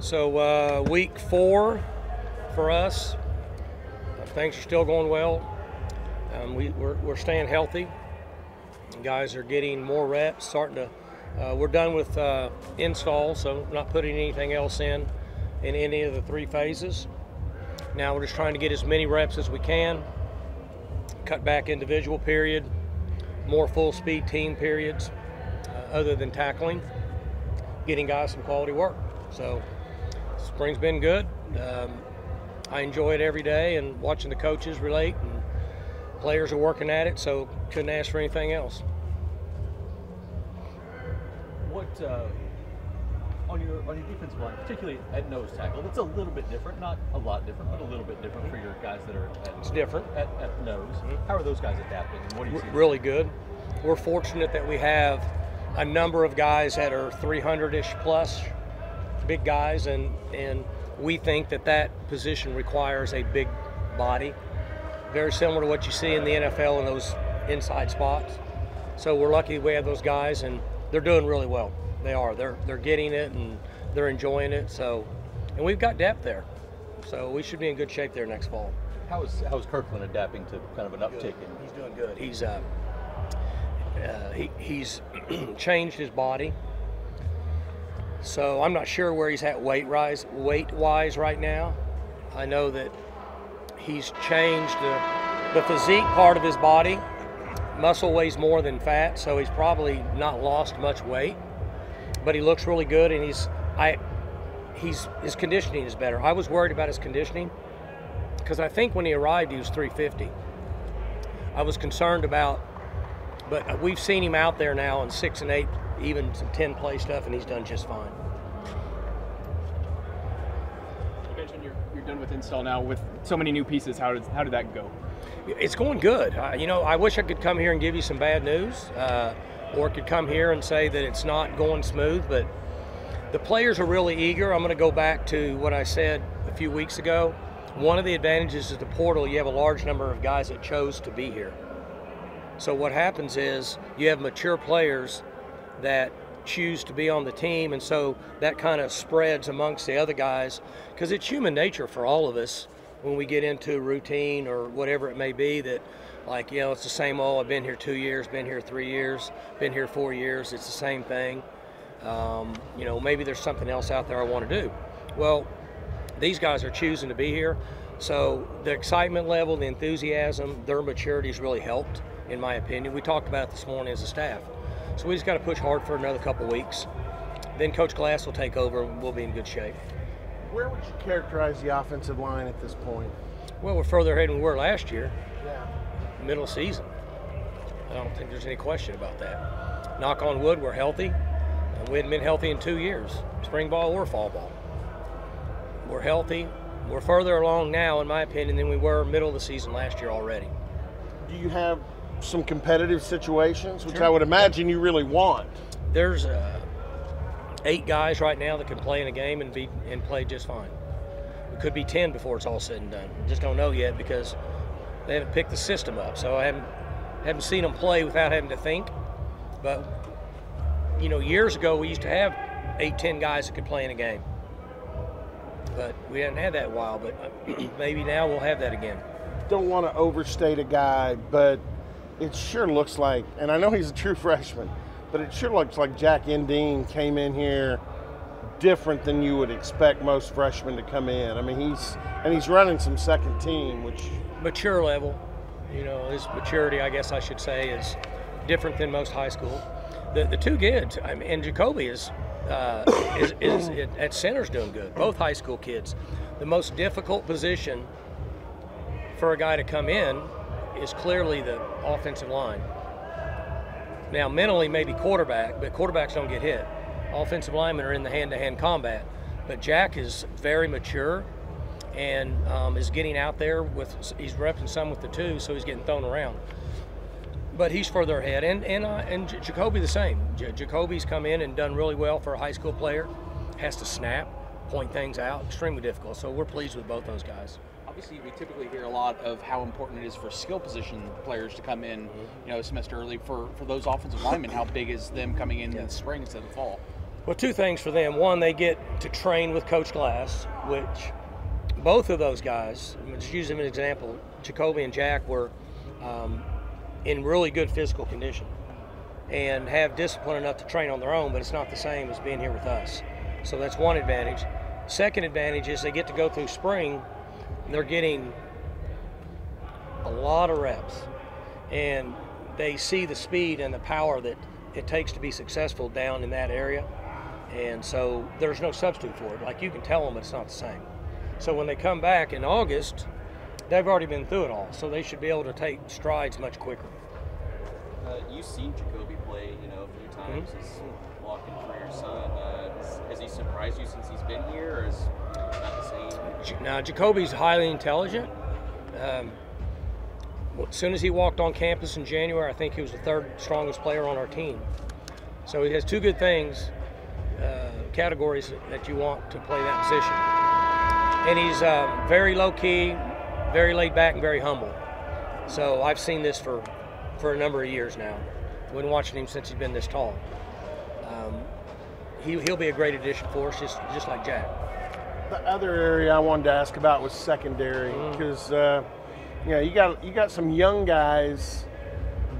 So week 4 for us, things are still going well. We're staying healthy. Guys are getting more reps, starting to. We're done with installs, so not putting anything else in any of the 3 phases. Now we're just trying to get as many reps as we can, cut back individual period, more full speed team periods, other than tackling, getting guys some quality work. So spring's been good. I enjoy it every day, and watching the coaches relate, and players are working at it, so couldn't ask for anything else. What on your defensive line, particularly at nose tackle, it's a little bit different, not a lot different, but a little bit different for your guys that are at nose. How are those guys adapting, and what do you see? Really good. We're fortunate that we have a number of guys that are 300-ish plus, big guys, and we think that position requires a big body, very similar to what you see in the NFL in those inside spots. So we're lucky we have those guys, and they're doing really well. They are. They're getting it, and they're enjoying it. So, and we've got depth there, so we should be in good shape there next fall. How is Kirkland adapting to kind of an uptick? He's doing good. He's changed his body. So I'm not sure where he's at weight-wise right now. I know that he's changed the physique part of his body. Muscle weighs more than fat, so he's probably not lost much weight. But he looks really good, and his conditioning is better. I was worried about his conditioning because I think when he arrived he was 350. I was concerned about, but we've seen him out there now in 6 and 8, even some 10 play stuff, and he's done just fine. You mentioned you're done with install now with so many new pieces. How did that go? It's going good. I wish I could come here and give you some bad news, or could come here and say that it's not going smooth, but the players are really eager. I'm going to go back to what I said a few weeks ago. One of the advantages is the portal. You have a large number of guys that chose to be here. So what happens is you have mature players that choose to be on the team, and so that kind of spreads amongst the other guys, because it's human nature for all of us when we get into routine or whatever it may be, that it's the same old, I've been here 2 years, been here 3 years, been here 4 years, it's the same thing. Maybe there's something else out there I want to do. Well, these guys are choosing to be here, so the excitement level, the enthusiasm, their maturity's really helped, in my opinion. We talked about it this morning as a staff. So we just got to push hard for another couple weeks. Then Coach Glass will take over, and we'll be in good shape. Where would you characterize the offensive line at this point? Well, we're further ahead than we were last year. Yeah. Middle season. I don't think there's any question about that. Knock on wood, we're healthy. And we hadn't been healthy in 2 years, spring ball or fall ball. We're healthy. We're further along now, in my opinion, than we were middle of the season last year already. Do you have some competitive situations, which Sure. I would imagine you really want? There's 8 guys right now that can play in a game and play just fine. It could be 10 before it's all said and done. Just don't know yet because they haven't picked the system up. So I haven't seen them play without having to think. But years ago we used to have 8, 10 guys that could play in a game. But we haven't had that in a while. But maybe now we'll have that again. Don't want to overstate a guy, but it sure looks like, and I know he's a true freshman, but it sure looks like Jack Endine came in here different than you would expect most freshmen to come in. I mean, he's running some second team, which mature level, his maturity, I guess I should say, is different than most high school. The 2 kids, and Jacoby is at center's doing good. Both high school kids. The most difficult position for a guy to come in is clearly the offensive line. Now, mentally, maybe quarterback, but quarterbacks don't get hit. Offensive linemen are in the hand-to-hand combat. But Jack is very mature and is getting out there he's repping some with the 2, so he's getting thrown around. But he's further ahead, and Jacoby the same. Jacoby's come in and done really well for a high school player. Has to snap, point things out, extremely difficult. So we're pleased with both those guys. Obviously, we typically hear a lot of how important it is for skill position players to come in, a semester early. For those offensive linemen, how big is them coming in the spring instead of fall? Well, two things for them. One, they get to train with Coach Glass, which both of those guys, just use them as an example, Jacoby and Jack were in really good physical condition and have discipline enough to train on their own, but it's not the same as being here with us. So that's one advantage. Second advantage is they get to go through spring, and they're getting a lot of reps, and they see the speed and the power that it takes to be successful down in that area. And so there's no substitute for it. Like, you can tell them, but it's not the same. So when they come back in August, they've already been through it all. So they should be able to take strides much quicker. You've seen Jacoby play, a few times. He's walking for your son. Has he surprised you since he's been here, or is not the same? Now, Jacoby's highly intelligent. As soon as he walked on campus in January, I think he was the third strongest player on our team. So he has two good things. Categories that you want to play that position. And he's very low-key, very laid back, and very humble. So I've seen this for a number of years now. I've been watching him since he's been this tall. He'll be a great addition for us, just like Jack. The other area I wanted to ask about was secondary, because you got some young guys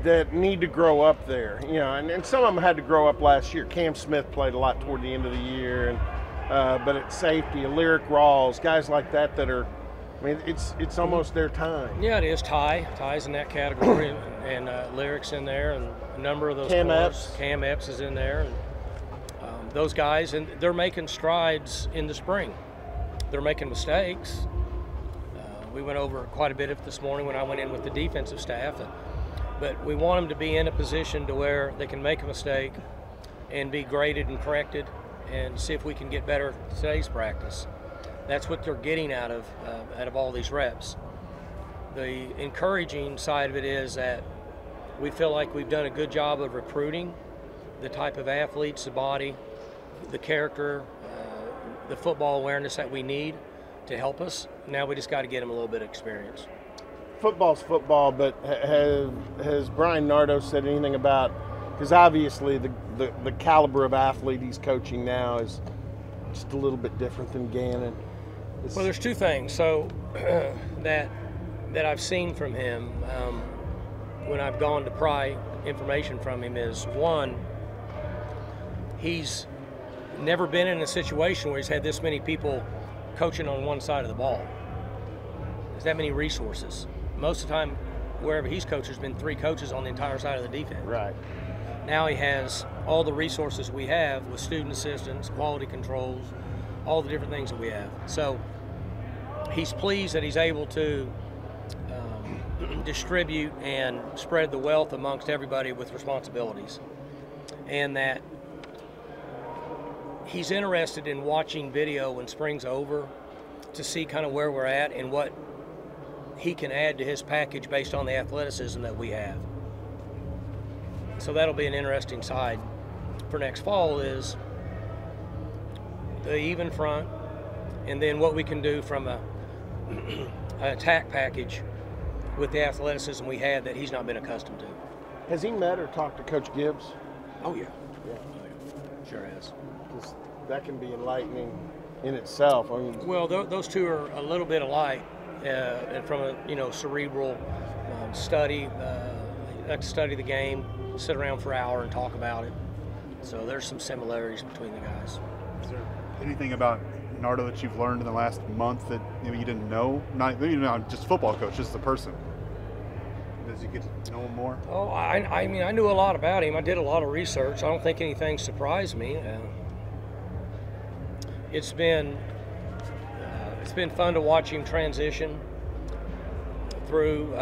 that need to grow up there, and some of them had to grow up last year. Cam Smith played a lot toward the end of the year, and but at safety, Lyric Rawls, guys like that are, it's almost their time. Yeah, it is. Ty's in that category, and Lyric's in there, and a number of those. Cam Epps is in there, and those guys, and they're making strides in the spring. They're making mistakes. We went over quite a bit of it this morning when I went in with the defensive staff. But we want them to be in a position to where they can make a mistake and be graded and corrected and see if we can get better at today's practice. That's what they're getting out of all these reps. The encouraging side of it is that we feel like we've done a good job of recruiting the type of athletes, the body, the character, the football awareness that we need to help us. Now we just got to get them a little bit of experience. Football's football, but has Brian Nardo said anything about, because obviously the caliber of athlete he's coaching now is just a little bit different than Gannon. Well, there's two things. So that I've seen from him when I've gone to pry information from him is, one, he's never been in a situation where he's had this many people coaching on one side of the ball. There's that many resources. Most of the time, wherever he's coached, there's been 3 coaches on the entire side of the defense. Right. Now he has all the resources we have with student assistants, quality controls, all the different things that we have. So he's pleased that he's able to distribute and spread the wealth amongst everybody with responsibilities, and that he's interested in watching video when spring's over to see kind of where we're at and what he can add to his package based on the athleticism that we have. So that'll be an interesting side for next fall, is the even front, and then what we can do from an attack package with the athleticism we had that he's not been accustomed to. Has he met or talked to Coach Gibbs? Oh yeah. Yeah. Sure has. Because that can be enlightening in itself. I mean, well, those two are a little bit alike, and from a cerebral study. Like to study the game, sit around for an hour and talk about it. So there's some similarities between the guys. Is there anything about Nardo that you've learned in the last month that maybe you didn't know? Not just football coach, just the person. As you get to know him more? Oh, I mean, I knew a lot about him. I did a lot of research. I don't think anything surprised me. It's been fun to watch him transition through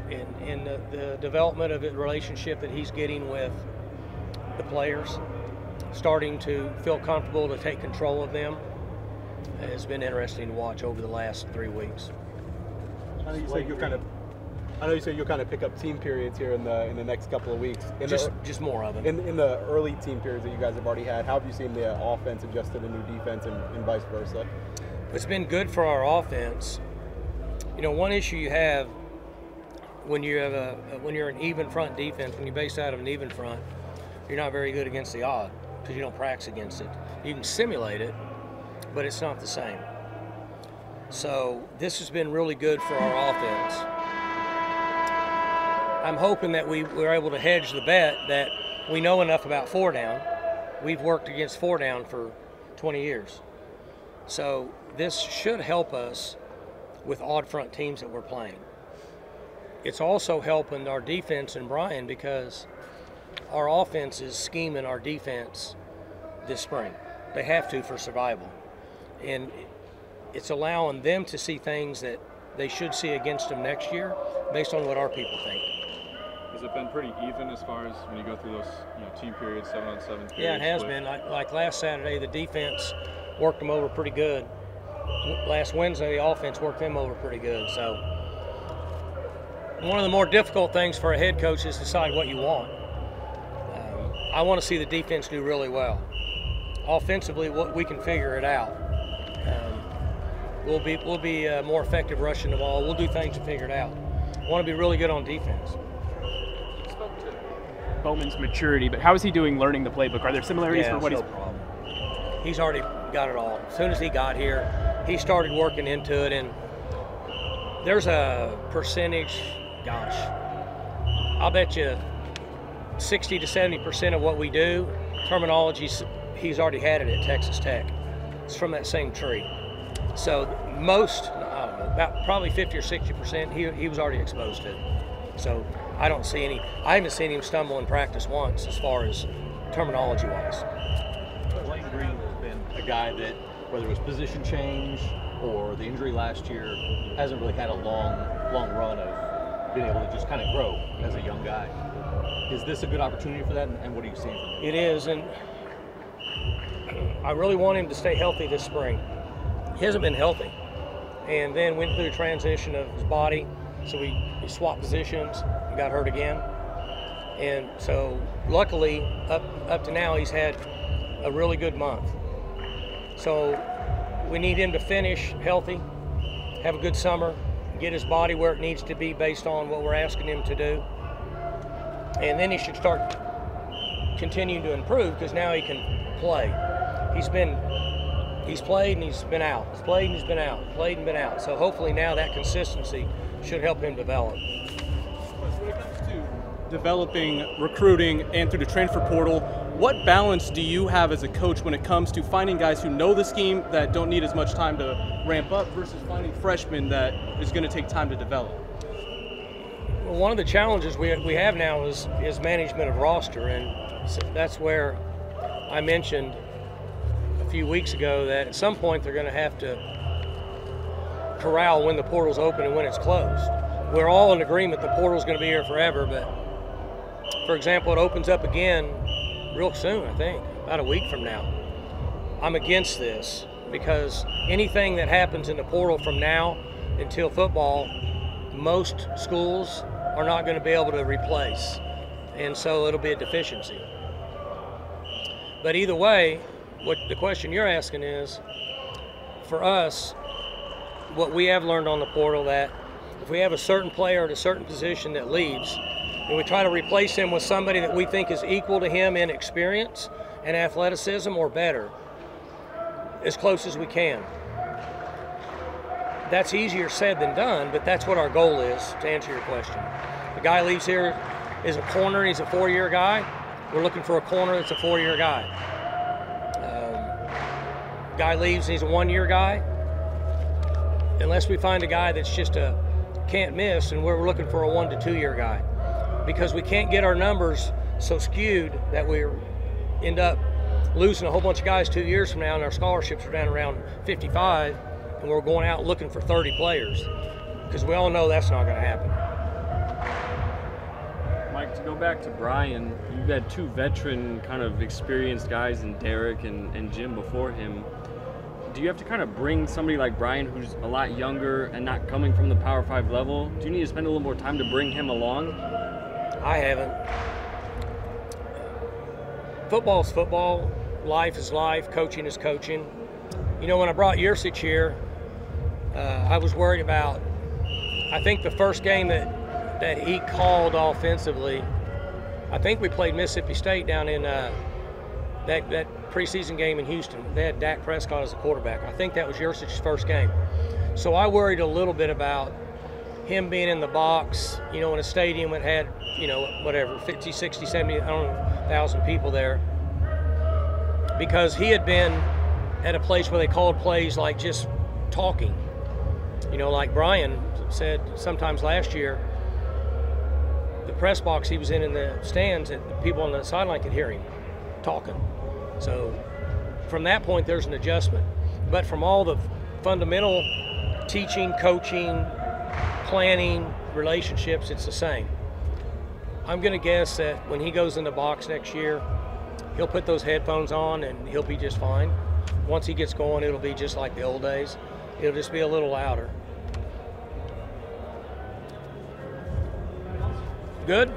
in the development of the relationship that he's getting with the players, starting to feel comfortable to take control of them. It's been interesting to watch over the last 3 weeks. I know you said you'll kind of pick up team periods here in the next couple of weeks. Just more of them. In the early team periods that you guys have already had, how have you seen the offense adjust to the new defense and vice versa? It's been good for our offense. One issue you have when you have when you're an even front defense, when you're based out of an even front, you're not very good against the odd. because you don't practice against it. You can simulate it, but it's not the same. So this has been really good for our offense. I'm hoping that we're able to hedge the bet that we know enough about 4 down. We've worked against 4 down for 20 years. So this should help us with odd front teams that we're playing. It's also helping our defense and Brian because our offense is scheming our defense this spring. They have to for survival. And it's allowing them to see things that they should see against them next year based on what our people think. Has it been pretty even as far as when you go through those team periods, 7-on-7 periods? Yeah, it has been. Like last Saturday, the defense worked them over pretty good. Last Wednesday, the offense worked them over pretty good. So one of the more difficult things for a head coach is decide what you want. I want to see the defense do really well. Offensively, we can figure it out. We'll be more effective rushing the ball. We'll do things to figure it out. I want to be really good on defense. You spoke to Bowman's maturity, but how is he doing learning the playbook? Are there similarities for what no problem. He's already got it all. As soon as he got here, he started working into it, and there's a percentage, gosh, I'll bet you 60 to 70% of what we do, terminology, he's already had it at Texas Tech. It's from that same tree. So most, I don't know, about probably 50 or 60%, he was already exposed to it. So I haven't seen him stumble in practice once as far as terminology-wise. Blaine Green has been a guy that, whether it was position change or the injury last year, hasn't really had a long run of being able to just kind of grow as a young guy. Is this a good opportunity for that, and what are you seeing from him? It is, and I really want him to stay healthy this spring. He hasn't been healthy, and then went through a transition of his body, so he swapped positions and got hurt again. And so luckily, up to now, he's had a really good month. So we need him to finish healthy, have a good summer, get his body where it needs to be based on what we're asking him to do. And then he should start continuing to improve because now he can play. He's played and he's been out. He's played and he's been out. Played and been out. So hopefully now that consistency should help him develop. When it comes to developing, recruiting, and through the transfer portal, what balance do you have as a coach when it comes to finding guys who know the scheme that don't need as much time to ramp up versus finding freshmen that is going to take time to develop? Well, one of the challenges we have now is management of roster, and that's where I mentioned a few weeks ago that at some point they're going to have to corral when the portal's open and when it's closed. We're all in agreement the portal's going to be here forever, but for example, it opens up again real soon, I think, about a week from now. I'm against this because anything that happens in the portal from now until football, most schools are not going to be able to replace, and so it'll be a deficiency. But either way, what the question you're asking is, for us, what we have learned on the portal, that if we have a certain player at a certain position that leaves, and we try to replace him with somebody that we think is equal to him in experience and athleticism or better, as close as we can. That's easier said than done, but that's what our goal is, to answer your question. The guy leaves here is a corner, he's a 4-year guy. We're looking for a corner that's a 4-year guy. Guy leaves and he's a 1-year guy. Unless we find a guy that's just a can't miss, and we're looking for a 1 to 2-year guy. Because we can't get our numbers so skewed that we end up losing a whole bunch of guys 2 years from now, and our scholarships are down around 55, and we're going out looking for 30 players. Because we all know that's not going to happen. Mike, to go back to Brian, you've had 2 veteran kind of experienced guys in Derek and Jim before him. Do you have to kind of bring somebody like Brian, who's a lot younger and not coming from the Power 5 level? Do you need to spend a little more time to bring him along? I haven't. Football's football. Life is life. Coaching is coaching. You know, when I brought Yursich here, I was worried about, I think the first game that he called offensively, I think we played Mississippi State down in that preseason game in Houston, they had Dak Prescott as a quarterback. I think that was Yursic's first game. So I worried a little bit about him being in the box, in a stadium that had, whatever, 50, 60, 70, I don't know, 1,000 people there. Because he had been at a place where they called plays like just talking. Like Brian said sometimes last year, the press box he was in the stands, and the people on the sideline could hear him talking. So from that point, there's an adjustment. But from all the fundamental teaching, coaching, planning, relationships, it's the same. I'm going to guess that when he goes in the box next year, he'll put those headphones on and he'll be just fine. Once he gets going, it'll be just like the old days. It'll just be a little louder. Good?